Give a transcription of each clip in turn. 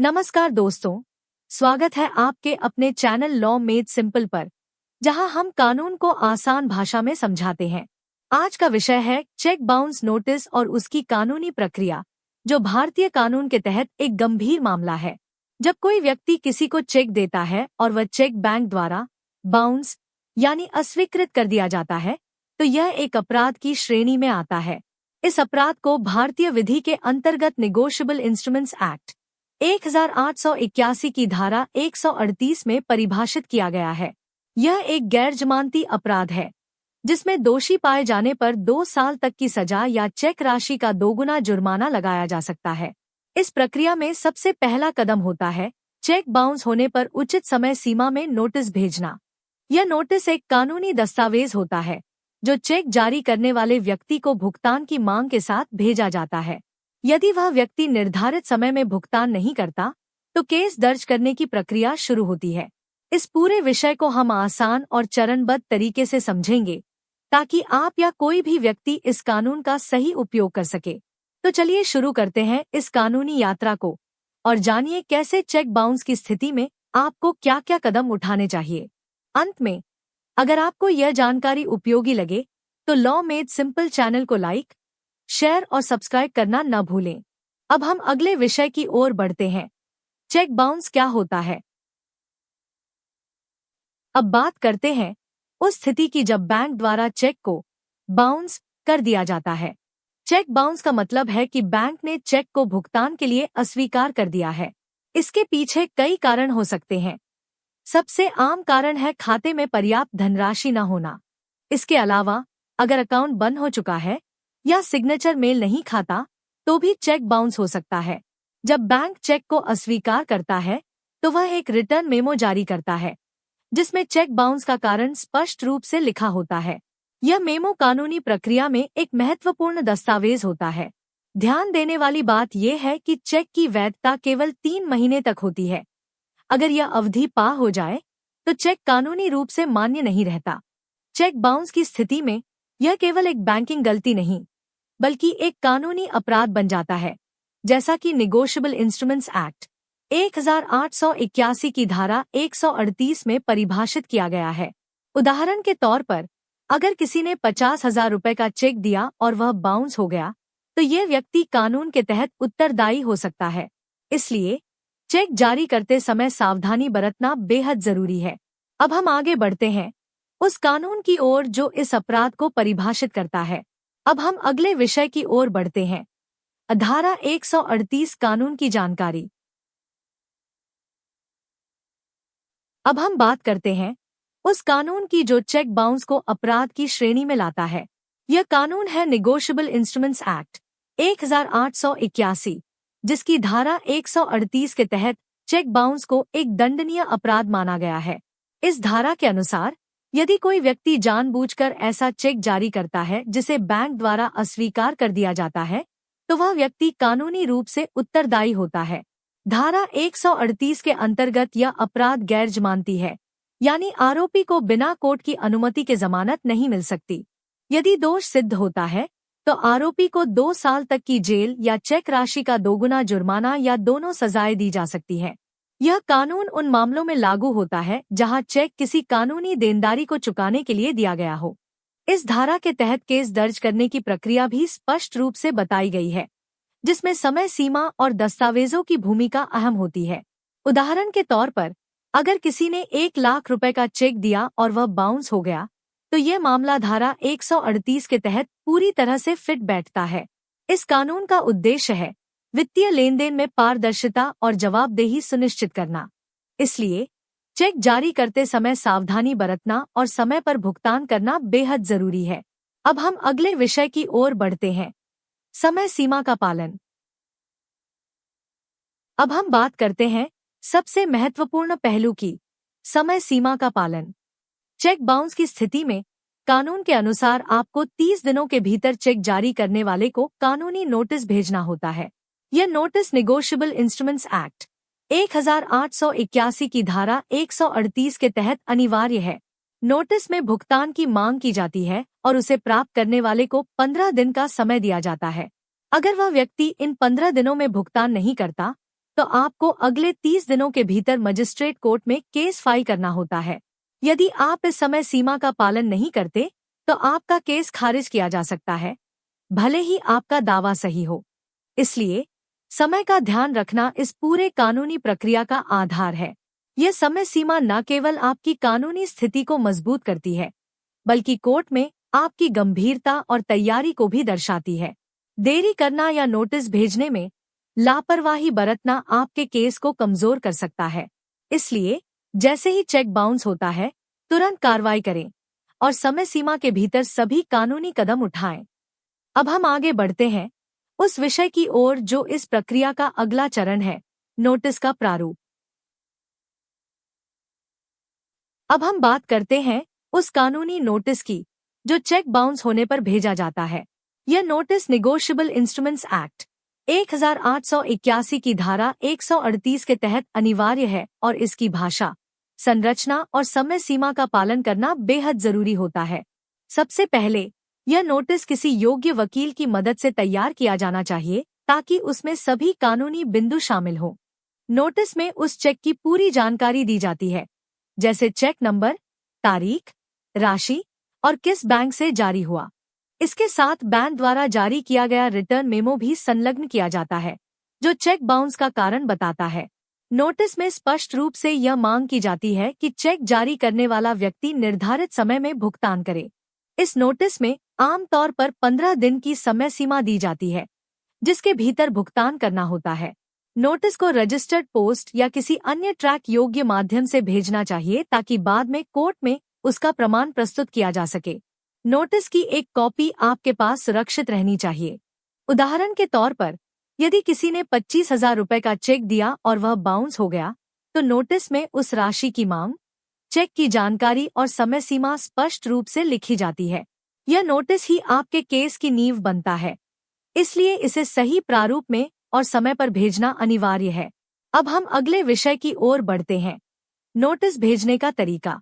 नमस्कार दोस्तों, स्वागत है आपके अपने चैनल लॉ मेड सिंपल पर, जहां हम कानून को आसान भाषा में समझाते हैं। आज का विषय है चेक बाउंस नोटिस और उसकी कानूनी प्रक्रिया, जो भारतीय कानून के तहत एक गंभीर मामला है। जब कोई व्यक्ति किसी को चेक देता है और वह चेक बैंक द्वारा बाउंस यानी अस्वीकृत कर दिया जाता है, तो यह एक अपराध की श्रेणी में आता है। इस अपराध को भारतीय विधि के अंतर्गत निगोशिएबल इंस्ट्रूमेंट्स एक्ट 1881 की धारा 138 में परिभाषित किया गया है। यह एक गैर जमानती अपराध है, जिसमें दोषी पाए जाने पर 2 साल तक की सजा या चेक राशि का 2 गुना जुर्माना लगाया जा सकता है। इस प्रक्रिया में सबसे पहला कदम होता है चेक बाउंस होने पर उचित समय सीमा में नोटिस भेजना। यह नोटिस एक कानूनी दस्तावेज होता है, जो चेक जारी करने वाले व्यक्ति को भुगतान की मांग के साथ भेजा जाता है। यदि वह व्यक्ति निर्धारित समय में भुगतान नहीं करता, तो केस दर्ज करने की प्रक्रिया शुरू होती है। इस पूरे विषय को हम आसान और चरणबद्ध तरीके से समझेंगे, ताकि आप या कोई भी व्यक्ति इस कानून का सही उपयोग कर सके। तो चलिए शुरू करते हैं इस कानूनी यात्रा को और जानिए कैसे चेक बाउंस की स्थिति में आपको क्या-क्या कदम उठाने चाहिए। अंत में, अगर आपको यह जानकारी उपयोगी लगे, तो लॉ मेड सिंपल चैनल को लाइक, शेयर और सब्सक्राइब करना न भूलें। अब हम अगले विषय की ओर बढ़ते हैं। चेक बाउंस क्या होता है? अब बात करते हैं उस स्थिति की जब बैंक द्वारा चेक को बाउंस कर दिया जाता है। चेक बाउंस का मतलब है कि बैंक ने चेक को भुगतान के लिए अस्वीकार कर दिया है। इसके पीछे कई कारण हो सकते हैं। सबसे आम कारण है खाते में पर्याप्त धनराशि न होना। इसके अलावा अगर अकाउंट बंद हो चुका है या सिग्नेचर मेल नहीं खाता, तो भी चेक बाउंस हो सकता है। जब बैंक चेक को अस्वीकार करता है, तो वह एक रिटर्न मेमो जारी करता है, जिसमें चेक बाउंस का कारण स्पष्ट रूप से लिखा होता है। यह मेमो कानूनी प्रक्रिया में एक महत्वपूर्ण दस्तावेज होता है। ध्यान देने वाली बात यह है कि चेक की वैधता केवल 3 महीने तक होती है। अगर यह अवधि पार हो जाए, तो चेक कानूनी रूप से मान्य नहीं रहता। चेक बाउंस की स्थिति में यह केवल एक बैंकिंग गलती नहीं, बल्कि एक कानूनी अपराध बन जाता है, जैसा कि निगोशिएबल इंस्ट्रूमेंट्स एक्ट 1881 की धारा 138 में परिभाषित किया गया है। उदाहरण के तौर पर, अगर किसी ने 50,000 रुपए का चेक दिया और वह बाउंस हो गया, तो यह व्यक्ति कानून के तहत उत्तरदायी हो सकता है। इसलिए चेक जारी करते समय सावधानी बरतना बेहद जरूरी है। अब हम आगे बढ़ते हैं उस कानून की ओर जो इस अपराध को परिभाषित करता है। अब हम अगले विषय की ओर बढ़ते हैं, धारा 138 कानून की जानकारी। अब हम बात करते हैं उस कानून की जो चेक बाउंस को अपराध की श्रेणी में लाता है। यह कानून है निगोशिएबल इंस्ट्रूमेंट्स एक्ट 1881, जिसकी धारा 138 के तहत चेक बाउंस को एक दंडनीय अपराध माना गया है। इस धारा के अनुसार, यदि कोई व्यक्ति जानबूझकर ऐसा चेक जारी करता है जिसे बैंक द्वारा अस्वीकार कर दिया जाता है, तो वह व्यक्ति कानूनी रूप से उत्तरदायी होता है। धारा 138 के अंतर्गत यह अपराध गैर जमानती है, यानी आरोपी को बिना कोर्ट की अनुमति के जमानत नहीं मिल सकती। यदि दोष सिद्ध होता है, तो आरोपी को 2 साल तक की जेल या चेक राशि का 2 गुना जुर्माना या दोनों सजाएं दी जा सकती है। यह कानून उन मामलों में लागू होता है जहां चेक किसी कानूनी देनदारी को चुकाने के लिए दिया गया हो। इस धारा के तहत केस दर्ज करने की प्रक्रिया भी स्पष्ट रूप से बताई गई है, जिसमें समय सीमा और दस्तावेजों की भूमिका अहम होती है। उदाहरण के तौर पर, अगर किसी ने 1 लाख रुपए का चेक दिया और वह बाउंस हो गया, तो यह मामला धारा 138 के तहत पूरी तरह से फिट बैठता है। इस कानून का उद्देश्य है वित्तीय लेन देन में पारदर्शिता और जवाबदेही सुनिश्चित करना। इसलिए चेक जारी करते समय सावधानी बरतना और समय पर भुगतान करना बेहद जरूरी है। अब हम अगले विषय की ओर बढ़ते हैं, समय सीमा का पालन। अब हम बात करते हैं सबसे महत्वपूर्ण पहलू की, समय सीमा का पालन। चेक बाउंस की स्थिति में कानून के अनुसार आपको 30 दिनों के भीतर चेक जारी करने वाले को कानूनी नोटिस भेजना होता है। यह नोटिस निगोशिएबल इंस्ट्रूमेंट्स एक्ट 1881 की धारा 138 के तहत अनिवार्य है। नोटिस में भुगतान की मांग की जाती है और उसे प्राप्त करने वाले को 15 दिन का समय दिया जाता है। अगर वह व्यक्ति इन 15 दिनों में भुगतान नहीं करता, तो आपको अगले 30 दिनों के भीतर मजिस्ट्रेट कोर्ट में केस फाइल करना होता है। यदि आप इस समय सीमा का पालन नहीं करते तो आपका केस खारिज किया जा सकता है, भले ही आपका दावा सही हो। इसलिए समय का ध्यान रखना इस पूरे कानूनी प्रक्रिया का आधार है। यह समय सीमा न केवल आपकी कानूनी स्थिति को मजबूत करती है, बल्कि कोर्ट में आपकी गंभीरता और तैयारी को भी दर्शाती है। देरी करना या नोटिस भेजने में लापरवाही बरतना आपके केस को कमजोर कर सकता है। इसलिए जैसे ही चेक बाउंस होता है, तुरंत कार्रवाई करें और समय सीमा के भीतर सभी कानूनी कदम उठाएं। अब हम आगे बढ़ते हैं उस विषय की ओर जो इस प्रक्रिया का अगला चरण है, नोटिस का प्रारूप। अब हम बात करते हैं उस कानूनी नोटिस की जो चेक बाउंस होने पर भेजा जाता है। यह नोटिस निगोशिएबल इंस्ट्रूमेंट्स एक्ट 1881 की धारा 138 के तहत अनिवार्य है और इसकी भाषा, संरचना और समय सीमा का पालन करना बेहद जरूरी होता है। सबसे पहले यह नोटिस किसी योग्य वकील की मदद से तैयार किया जाना चाहिए ताकि उसमें सभी कानूनी बिंदु शामिल हो। नोटिस में उस चेक की पूरी जानकारी दी जाती है, जैसे चेक नंबर, तारीख, राशि और किस बैंक से जारी हुआ। इसके साथ बैंक द्वारा जारी किया गया रिटर्न मेमो भी संलग्न किया जाता है, जो चेक बाउंस का कारण बताता है। नोटिस में स्पष्ट रूप से यह मांग की जाती है कि चेक जारी करने वाला व्यक्ति निर्धारित समय में भुगतान करे। इस नोटिस में आमतौर पर 15 दिन की समय सीमा दी जाती है, जिसके भीतर भुगतान करना होता है। नोटिस को रजिस्टर्ड पोस्ट या किसी अन्य ट्रैक योग्य माध्यम से भेजना चाहिए ताकि बाद में कोर्ट में उसका प्रमाण प्रस्तुत किया जा सके। नोटिस की एक कॉपी आपके पास सुरक्षित रहनी चाहिए। उदाहरण के तौर पर, यदि किसी ने 25,000 रुपए का चेक दिया और वह बाउंस हो गया, तो नोटिस में उस राशि की मांग, चेक की जानकारी और समय सीमा स्पष्ट रूप से लिखी जाती है। यह नोटिस ही आपके केस की नींव बनता है, इसलिए इसे सही प्रारूप में और समय पर भेजना अनिवार्य है। अब हम अगले विषय की ओर बढ़ते हैं, नोटिस भेजने का तरीका।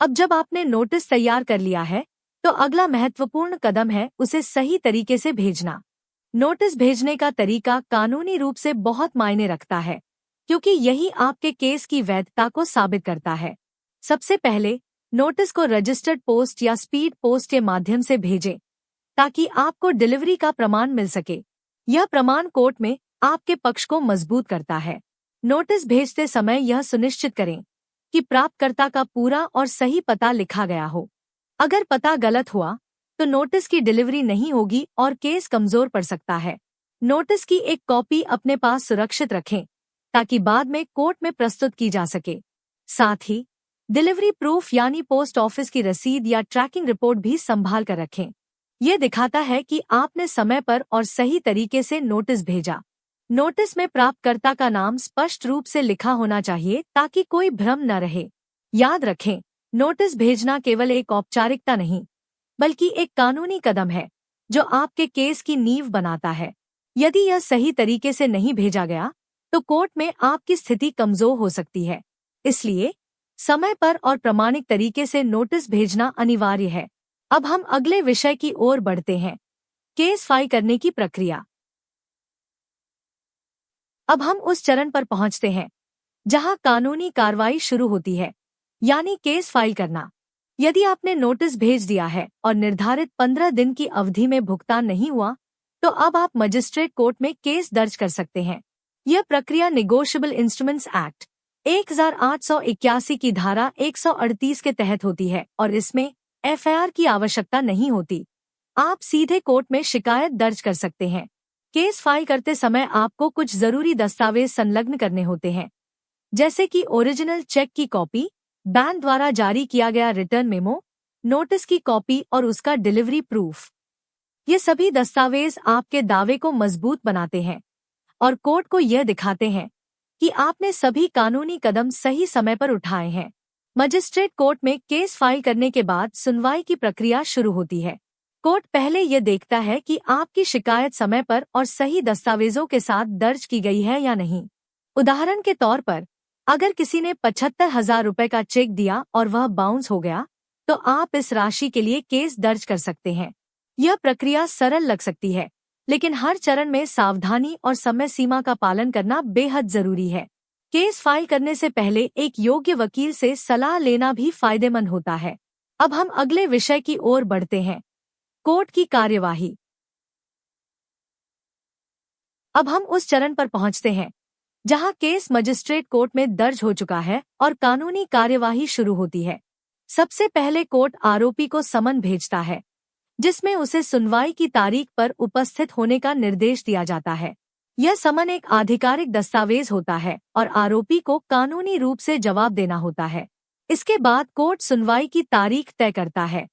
अब जब आपने नोटिस तैयार कर लिया है, तो अगला महत्वपूर्ण कदम है उसे सही तरीके से भेजना। नोटिस भेजने का तरीका कानूनी रूप से बहुत मायने रखता है, क्योंकि यही आपके केस की वैधता को साबित करता है। सबसे पहले नोटिस को रजिस्टर्ड पोस्ट या स्पीड पोस्ट के माध्यम से भेजें, ताकि आपको डिलीवरी का प्रमाण मिल सके। यह प्रमाण कोर्ट में आपके पक्ष को मजबूत करता है। नोटिस भेजते समय यह सुनिश्चित करें कि प्राप्तकर्ता का पूरा और सही पता लिखा गया हो। अगर पता गलत हुआ तो नोटिस की डिलीवरी नहीं होगी और केस कमजोर पड़ सकता है। नोटिस की एक कॉपी अपने पास सुरक्षित रखें ताकि बाद में कोर्ट में प्रस्तुत की जा सके। साथ ही डिलीवरी प्रूफ यानी पोस्ट ऑफिस की रसीद या ट्रैकिंग रिपोर्ट भी संभाल कर रखें। यह दिखाता है कि आपने समय पर और सही तरीके से नोटिस भेजा। नोटिस में प्राप्तकर्ता का नाम स्पष्ट रूप से लिखा होना चाहिए ताकि कोई भ्रम न रहे। याद रखें, नोटिस भेजना केवल एक औपचारिकता नहीं, बल्कि एक कानूनी कदम है जो आपके केस की नींव बनाता है। यदि यह सही तरीके से नहीं भेजा गया तो कोर्ट में आपकी स्थिति कमजोर हो सकती है। इसलिए समय पर और प्रामाणिक तरीके से नोटिस भेजना अनिवार्य है। अब हम अगले विषय की ओर बढ़ते हैं, केस फाइल करने की प्रक्रिया। अब हम उस चरण पर पहुंचते हैं जहां कानूनी कार्रवाई शुरू होती है, यानी केस फाइल करना। यदि आपने नोटिस भेज दिया है और निर्धारित 15 दिन की अवधि में भुगतान नहीं हुआ, तो अब आप मजिस्ट्रेट कोर्ट में केस दर्ज कर सकते हैं। यह प्रक्रिया निगोशिएबल इंस्ट्रूमेंट्स एक्ट 1881 की धारा 138 के तहत होती है और इसमें एफआईआर की आवश्यकता नहीं होती। आप सीधे कोर्ट में शिकायत दर्ज कर सकते हैं। केस फाइल करते समय आपको कुछ जरूरी दस्तावेज संलग्न करने होते हैं, जैसे कि ओरिजिनल चेक की कॉपी, बैंक द्वारा जारी किया गया रिटर्न मेमो, नोटिस की कॉपी और उसका डिलीवरी प्रूफ। ये सभी दस्तावेज आपके दावे को मजबूत बनाते हैं और कोर्ट को यह दिखाते हैं कि आपने सभी कानूनी कदम सही समय पर उठाए हैं। मजिस्ट्रेट कोर्ट में केस फाइल करने के बाद सुनवाई की प्रक्रिया शुरू होती है। कोर्ट पहले यह देखता है कि आपकी शिकायत समय पर और सही दस्तावेजों के साथ दर्ज की गई है या नहीं। उदाहरण के तौर पर, अगर किसी ने 75,000 रुपए का चेक दिया और वह बाउंस हो गया, तो आप इस राशि के लिए केस दर्ज कर सकते हैं। यह प्रक्रिया सरल लग सकती है, लेकिन हर चरण में सावधानी और समय सीमा का पालन करना बेहद जरूरी है। केस फाइल करने से पहले एक योग्य वकील से सलाह लेना भी फायदेमंद होता है। अब हम अगले विषय की ओर बढ़ते हैं, कोर्ट की कार्यवाही। अब हम उस चरण पर पहुंचते हैं जहां केस मजिस्ट्रेट कोर्ट में दर्ज हो चुका है और कानूनी कार्यवाही शुरू होती है। सबसे पहले कोर्ट आरोपी को समन भेजता है, जिसमें उसे सुनवाई की तारीख पर उपस्थित होने का निर्देश दिया जाता है। यह समन एक आधिकारिक दस्तावेज होता है और आरोपी को कानूनी रूप से जवाब देना होता है। इसके बाद कोर्ट सुनवाई की तारीख तय करता है,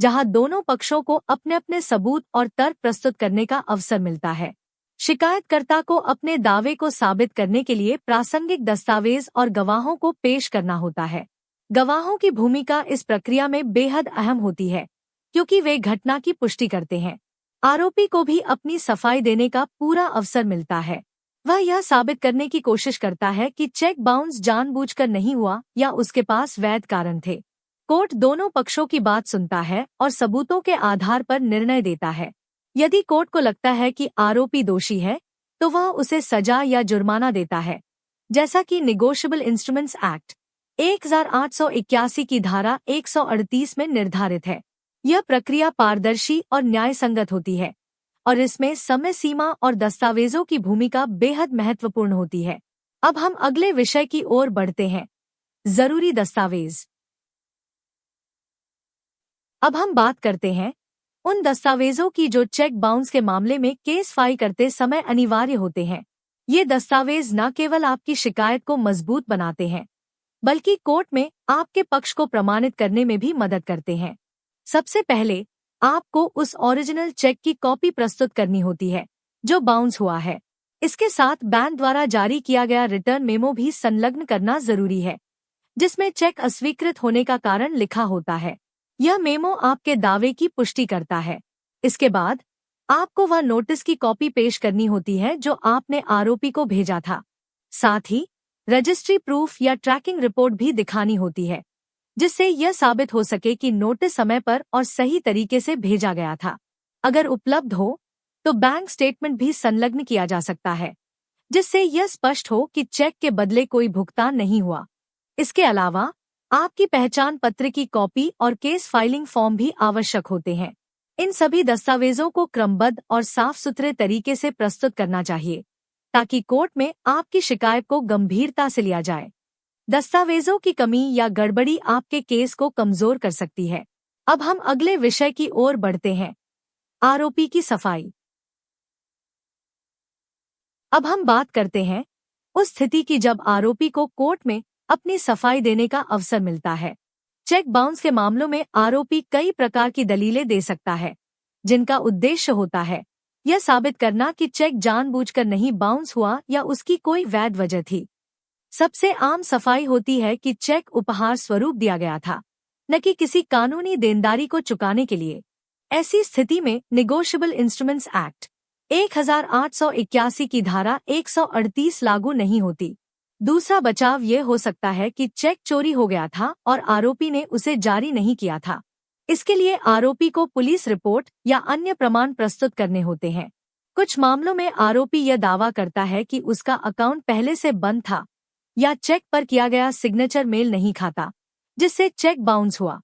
जहां दोनों पक्षों को अपने अपने सबूत और तर्क प्रस्तुत करने का अवसर मिलता है। शिकायतकर्ता को अपने दावे को साबित करने के लिए प्रासंगिक दस्तावेज और गवाहों को पेश करना होता है। गवाहों की भूमिका इस प्रक्रिया में बेहद अहम होती है, क्योंकि वे घटना की पुष्टि करते हैं। आरोपी को भी अपनी सफाई देने का पूरा अवसर मिलता है। वह यह साबित करने की कोशिश करता है कि चेक बाउंस जानबूझकर नहीं हुआ या उसके पास वैध कारण थे। कोर्ट दोनों पक्षों की बात सुनता है और सबूतों के आधार पर निर्णय देता है। यदि कोर्ट को लगता है कि आरोपी दोषी है, तो वह उसे सजा या जुर्माना देता है, जैसा कि निगोशिएबल इंस्ट्रूमेंट्स एक्ट 1881 की धारा 138 में निर्धारित है। यह प्रक्रिया पारदर्शी और न्यायसंगत होती है और इसमें समय सीमा और दस्तावेजों की भूमिका बेहद महत्वपूर्ण होती है। अब हम अगले विषय की ओर बढ़ते हैं, जरूरी दस्तावेज। अब हम बात करते हैं उन दस्तावेजों की जो चेक बाउंस के मामले में केस फाइल करते समय अनिवार्य होते हैं। ये दस्तावेज न केवल आपकी शिकायत को मजबूत बनाते हैं, बल्कि कोर्ट में आपके पक्ष को प्रमाणित करने में भी मदद करते हैं। सबसे पहले आपको उस ओरिजिनल चेक की कॉपी प्रस्तुत करनी होती है जो बाउंस हुआ है। इसके साथ बैंक द्वारा जारी किया गया रिटर्न मेमो भी संलग्न करना जरूरी है, जिसमें चेक अस्वीकृत होने का कारण लिखा होता है। यह मेमो आपके दावे की पुष्टि करता है। इसके बाद आपको वह नोटिस की कॉपी पेश करनी होती है जो आपने आरोपी को भेजा था। साथ ही रजिस्ट्री प्रूफ या ट्रैकिंग रिपोर्ट भी दिखानी होती है, जिससे यह साबित हो सके कि नोटिस समय पर और सही तरीके से भेजा गया था। अगर उपलब्ध हो तो बैंक स्टेटमेंट भी संलग्न किया जा सकता है, जिससे यह स्पष्ट हो कि चेक के बदले कोई भुगतान नहीं हुआ। इसके अलावा आपकी पहचान पत्र की कॉपी और केस फाइलिंग फॉर्म भी आवश्यक होते हैं। इन सभी दस्तावेजों को क्रमबद्ध और साफ सुथरे तरीके से प्रस्तुत करना चाहिए, ताकि कोर्ट में आपकी शिकायत को गंभीरता से लिया जाए। दस्तावेजों की कमी या गड़बड़ी आपके केस को कमजोर कर सकती है। अब हम अगले विषय की ओर बढ़ते हैं, आरोपी की सफाई। अब हम बात करते हैं उस स्थिति की जब आरोपी को कोर्ट में अपनी सफाई देने का अवसर मिलता है। चेक बाउंस के मामलों में आरोपी कई प्रकार की दलीलें दे सकता है, जिनका उद्देश्य होता है यह साबित करना कि चेक जानबूझकर नहीं बाउंस हुआ या उसकी कोई वैध वजह थी। सबसे आम सफाई होती है कि चेक उपहार स्वरूप दिया गया था, न कि किसी कानूनी देनदारी को चुकाने के लिए। ऐसी स्थिति में निगोशिएबल इंस्ट्रूमेंट्स एक्ट 1881 की धारा 138 लागू नहीं होती। दूसरा बचाव ये हो सकता है कि चेक चोरी हो गया था और आरोपी ने उसे जारी नहीं किया था। इसके लिए आरोपी को पुलिस रिपोर्ट या अन्य प्रमाण प्रस्तुत करने होते हैं। कुछ मामलों में आरोपी यह दावा करता है कि उसका अकाउंट पहले से बंद था या चेक पर किया गया सिग्नेचर मेल नहीं खाता, जिससे चेक बाउंस हुआ।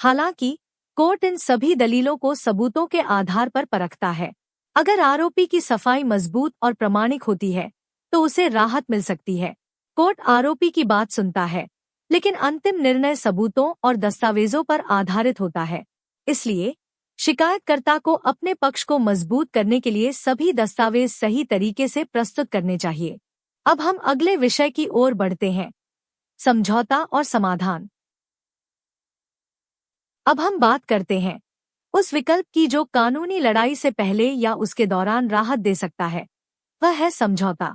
हालांकि कोर्ट इन सभी दलीलों को सबूतों के आधार पर परखता है। अगर आरोपी की सफाई मजबूत और प्रामाणिक होती है तो उसे राहत मिल सकती है। कोर्ट आरोपी की बात सुनता है, लेकिन अंतिम निर्णय सबूतों और दस्तावेजों पर आधारित होता है। इसलिए शिकायतकर्ता को अपने पक्ष को मजबूत करने के लिए सभी दस्तावेज सही तरीके से प्रस्तुत करने चाहिए। अब हम अगले विषय की ओर बढ़ते हैं, समझौता और समाधान। अब हम बात करते हैं उस विकल्प की जो कानूनी लड़ाई से पहले या उसके दौरान राहत दे सकता है, वह है समझौता।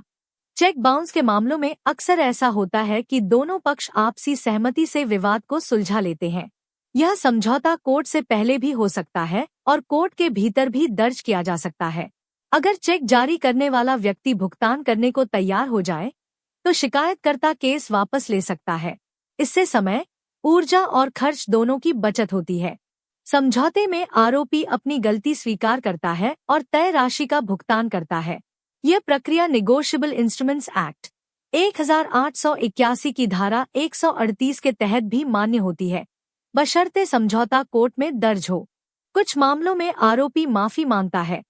चेक बाउंस के मामलों में अक्सर ऐसा होता है कि दोनों पक्ष आपसी सहमति से विवाद को सुलझा लेते हैं। यह समझौता कोर्ट से पहले भी हो सकता है और कोर्ट के भीतर भी दर्ज किया जा सकता है। अगर चेक जारी करने वाला व्यक्ति भुगतान करने को तैयार हो जाए, तो शिकायतकर्ता केस वापस ले सकता है। इससे समय, ऊर्जा और खर्च दोनों की बचत होती है। समझौते में आरोपी अपनी गलती स्वीकार करता है और तय राशि का भुगतान करता है। यह प्रक्रिया निगोशिएबल इंस्ट्रूमेंट्स एक्ट 1881 की धारा 138 के तहत भी मान्य होती है, बशर्ते समझौता कोर्ट में दर्ज हो। कुछ मामलों में आरोपी माफी मांगता है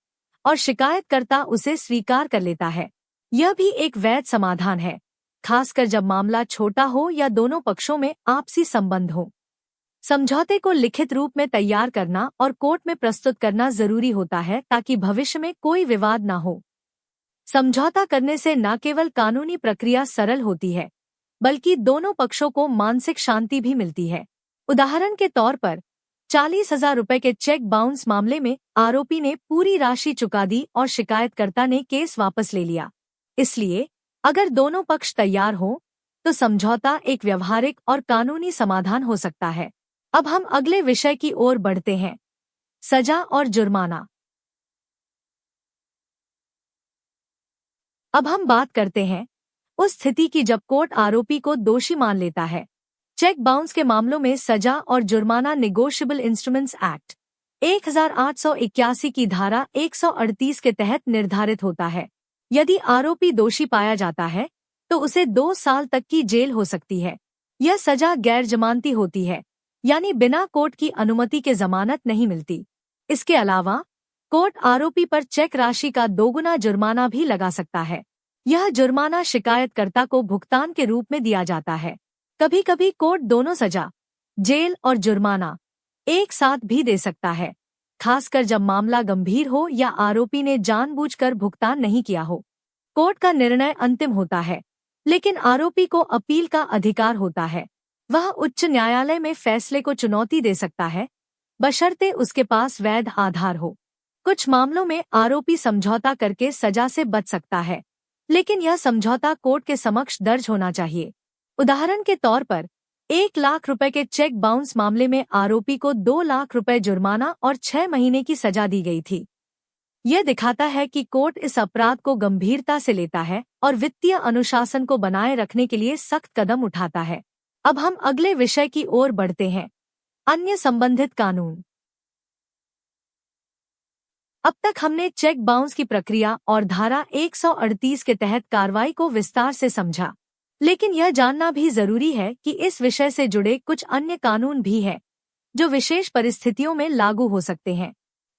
और शिकायतकर्ता उसे स्वीकार कर लेता है। यह भी एक वैध समाधान है, खासकर जब मामला छोटा हो या दोनों पक्षों में आपसी संबंध हो। समझौते को लिखित रूप में तैयार करना और कोर्ट में प्रस्तुत करना जरूरी होता है ताकि भविष्य में कोई विवाद न हो। समझौता करने से न केवल कानूनी प्रक्रिया सरल होती है, बल्कि दोनों पक्षों को मानसिक शांति भी मिलती है। उदाहरण के तौर पर 40,000 रुपए के चेक बाउंस मामले में आरोपी ने पूरी राशि चुका दी और शिकायतकर्ता ने केस वापस ले लिया। इसलिए अगर दोनों पक्ष तैयार हों, तो समझौता एक व्यवहारिक और कानूनी समाधान हो सकता है। अब हम अगले विषय की ओर बढ़ते हैं, सजा और जुर्माना। अब हम बात करते हैं उस स्थिति की जब कोर्ट आरोपी को दोषी मान लेता है। चेक बाउंस के मामलों में सजा और जुर्माना निगोशिएबल इंस्ट्रूमेंट्स एक्ट 1881 की धारा 138 के तहत निर्धारित होता है। यदि आरोपी दोषी पाया जाता है तो उसे 2 साल तक की जेल हो सकती है। यह सजा गैर जमानती होती है, यानी बिना कोर्ट की अनुमति के जमानत नहीं मिलती। इसके अलावा कोर्ट आरोपी पर चेक राशि का 2 गुना जुर्माना भी लगा सकता है। यह जुर्माना शिकायतकर्ता को भुगतान के रूप में दिया जाता है। कभी कभी कोर्ट दोनों सजा, जेल और जुर्माना एक साथ भी दे सकता है, खासकर जब मामला गंभीर हो या आरोपी ने जानबूझकर भुगतान नहीं किया हो। कोर्ट का निर्णय अंतिम होता है, लेकिन आरोपी को अपील का अधिकार होता है। वह उच्च न्यायालय में फैसले को चुनौती दे सकता है, बशर्ते उसके पास वैध आधार हो। कुछ मामलों में आरोपी समझौता करके सजा से बच सकता है, लेकिन यह समझौता कोर्ट के समक्ष दर्ज होना चाहिए। उदाहरण के तौर पर 1 लाख रुपए के चेक बाउंस मामले में आरोपी को 2 लाख रुपए जुर्माना और 6 महीने की सजा दी गई थी। यह दिखाता है कि कोर्ट इस अपराध को गंभीरता से लेता है और वित्तीय अनुशासन को बनाए रखने के लिए सख्त कदम उठाता है। अब हम अगले विषय की ओर बढ़ते हैं, अन्य संबंधित कानून। अब तक हमने चेक बाउंस की प्रक्रिया और धारा 138 के तहत कार्रवाई को विस्तार से समझा, लेकिन यह जानना भी जरूरी है कि इस विषय से जुड़े कुछ अन्य कानून भी हैं, जो विशेष परिस्थितियों में लागू हो सकते हैं।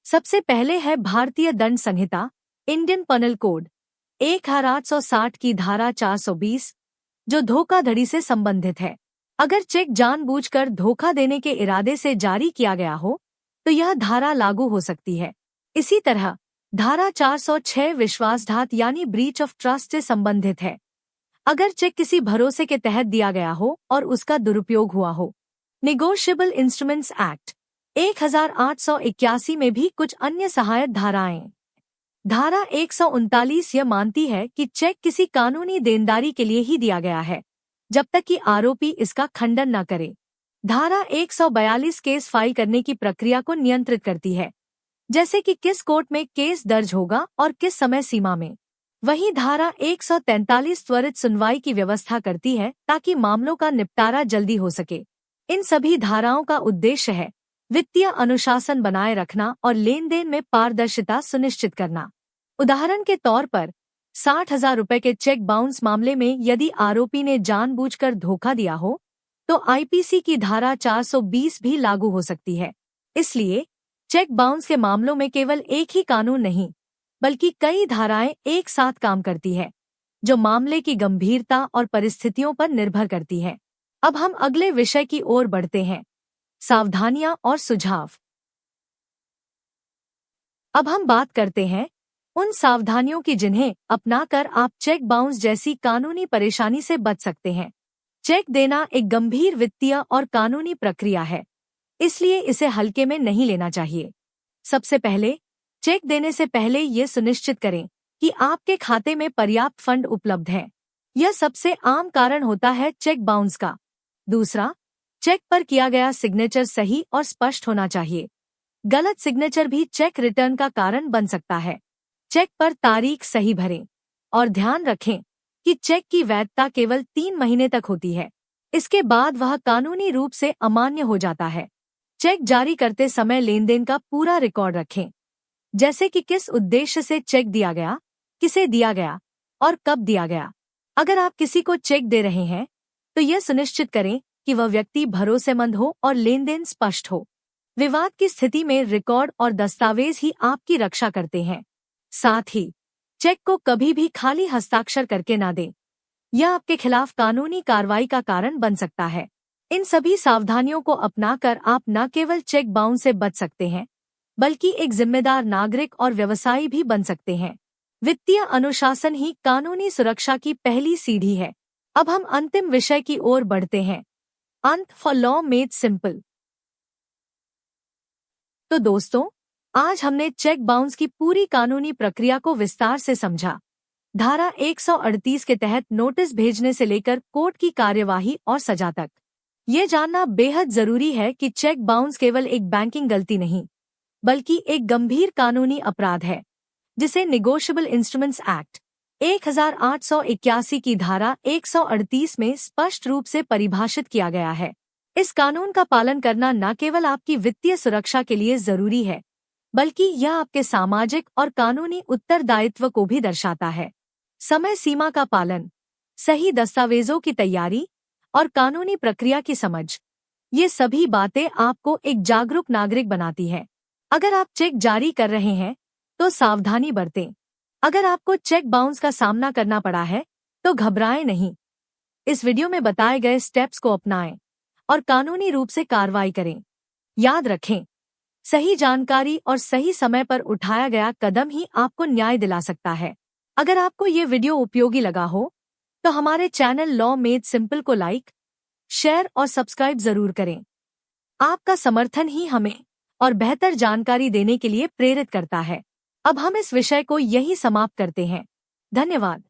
सबसे पहले है भारतीय दंड संहिता, इंडियन पनल कोड 1860 की धारा 420, जो धोखाधड़ी से संबंधित है। अगर चेक जानबूझकर धोखा देने के इरादे से जारी किया गया हो, तो यह धारा लागू हो सकती है। इसी तरह धारा 406 विश्वासघात यानी ब्रीच ऑफ ट्रस्ट से संबंधित है। अगर चेक किसी भरोसे के तहत दिया गया हो और उसका दुरुपयोग हुआ हो। निगोशिएबल इंस्ट्रूमेंट्स एक्ट 1881 में भी कुछ अन्य सहायक धाराएं। धारा 139 यह मानती है कि चेक किसी कानूनी देनदारी के लिए ही दिया गया है, जब तक कि आरोपी इसका खंडन न करे। धारा 142 केस फाइल करने की प्रक्रिया को नियंत्रित करती है, जैसे कि किस कोर्ट में केस दर्ज होगा और किस समय सीमा में। वहीं धारा 143 त्वरित सुनवाई की व्यवस्था करती है ताकि मामलों का निपटारा जल्दी हो सके। इन सभी धाराओं का उद्देश्य है वित्तीय अनुशासन बनाए रखना और लेन देन में पारदर्शिता सुनिश्चित करना। उदाहरण के तौर पर 60,000 रुपए के चेक बाउंस मामले में यदि आरोपी ने जानबूझकर धोखा दिया हो, तो आईपीसी की धारा 420 भी लागू हो सकती है। इसलिए चेक बाउंस के मामलों में केवल एक ही कानून नहीं, बल्कि कई धाराएं एक साथ काम करती है, जो मामले की गंभीरता और परिस्थितियों पर निर्भर करती है। अब हम अगले विषय की ओर बढ़ते हैं, सावधानियां और सुझाव। अब हम बात करते हैं उन सावधानियों की जिन्हें अपनाकर आप चेक बाउंस जैसी कानूनी परेशानी से बच सकते हैं। चेक देना एक गंभीर वित्तीय और कानूनी प्रक्रिया है, इसलिए इसे हल्के में नहीं लेना चाहिए। सबसे पहले, चेक देने से पहले ये सुनिश्चित करें कि आपके खाते में पर्याप्त फंड उपलब्ध है। यह सबसे आम कारण होता है चेक बाउंस का। दूसरा, चेक पर किया गया सिग्नेचर सही और स्पष्ट होना चाहिए। गलत सिग्नेचर भी चेक रिटर्न का कारण बन सकता है। चेक पर तारीख सही भरें और ध्यान रखें कि चेक की वैधता केवल 3 महीने तक होती है। इसके बाद वह कानूनी रूप से अमान्य हो जाता है। चेक जारी करते समय लेनदेन का पूरा रिकॉर्ड रखें, जैसे कि किस उद्देश्य से चेक दिया गया, किसे दिया गया और कब दिया गया। अगर आप किसी को चेक दे रहे हैं तो यह सुनिश्चित करें कि वह व्यक्ति भरोसेमंद हो और लेनदेन स्पष्ट हो। विवाद की स्थिति में रिकॉर्ड और दस्तावेज ही आपकी रक्षा करते हैं। साथ ही चेक को कभी भी खाली हस्ताक्षर करके ना दें, यह आपके खिलाफ कानूनी कार्रवाई का कारण बन सकता है। इन सभी सावधानियों को अपनाकर आप न केवल चेक बाउंस से बच सकते हैं, बल्कि एक जिम्मेदार नागरिक और व्यवसायी भी बन सकते हैं। वित्तीय अनुशासन ही कानूनी सुरक्षा की पहली सीढ़ी है। अब हम अंतिम विषय की ओर बढ़ते हैं, अंत फॉर लॉ मेड सिंपल। तो दोस्तों, आज हमने चेक बाउंस की पूरी कानूनी प्रक्रिया को विस्तार से समझा। धारा 138 के तहत नोटिस भेजने से लेकर कोर्ट की कार्यवाही और सजा तक। ये जानना बेहद जरूरी है कि चेक बाउंस केवल एक बैंकिंग गलती नहीं, बल्कि एक गंभीर कानूनी अपराध है, जिसे निगोशिएबल इंस्ट्रूमेंट्स एक्ट 1881 की धारा 138 में स्पष्ट रूप से परिभाषित किया गया है। इस कानून का पालन करना न केवल आपकी वित्तीय सुरक्षा के लिए जरूरी है, बल्कि यह आपके सामाजिक और कानूनी उत्तरदायित्व को भी दर्शाता है। समय सीमा का पालन, सही दस्तावेजों की तैयारी और कानूनी प्रक्रिया की समझ, ये सभी बातें आपको एक जागरूक नागरिक बनाती है। अगर आप चेक जारी कर रहे हैं तो सावधानी बरतें। अगर आपको चेक बाउंस का सामना करना पड़ा है तो घबराएं नहीं। इस वीडियो में बताए गए स्टेप्स को अपनाएं और कानूनी रूप से कार्रवाई करें। याद रखें, सही जानकारी और सही समय पर उठाया गया कदम ही आपको न्याय दिला सकता है। अगर आपको ये वीडियो उपयोगी लगा हो तो हमारे चैनल लॉ मेड सिंपल को लाइक, शेयर और सब्सक्राइब जरूर करें। आपका समर्थन ही हमें और बेहतर जानकारी देने के लिए प्रेरित करता है। अब हम इस विषय को यहीं समाप्त करते हैं। धन्यवाद।